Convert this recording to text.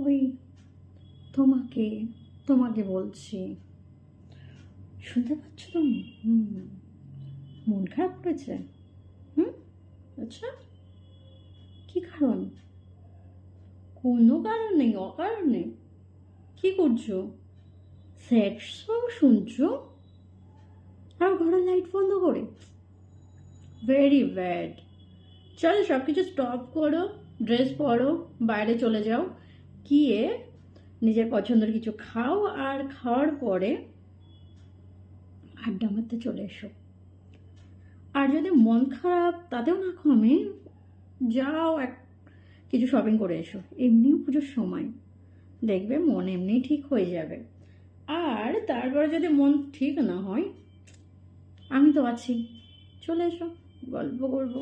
ওই তোমাকে তোমাকে বলছি, শুনতে পাচ্ছ তুমি? মন খারাপ করেছে? হুম। আচ্ছা, কি কারণ? কোনো কারণ নেই, অকারণে? কি করছো? স্যাড সং শুনছো আর ঘরের লাইট বন্ধ করে? Very bad. চলো সব কিছু স্টপ করো, ড্রেস পরো, বাইরে চলে যাও, গিয়ে নিজের পছন্দের কিছু খাও, আর খাওয়ার পরে আড্ডা মারতে চলে এসো। আর যদি মন খারাপ তাতেও না কমে, যাও কিছু শপিং করে এসো। এমনিও পুজোর সময়, দেখবে মন এমনি ঠিক হয়ে যাবে। আর তারপরে যদি মন ঠিক না হয়, আমি তো আছি, চলে এসো, গল্প করবো।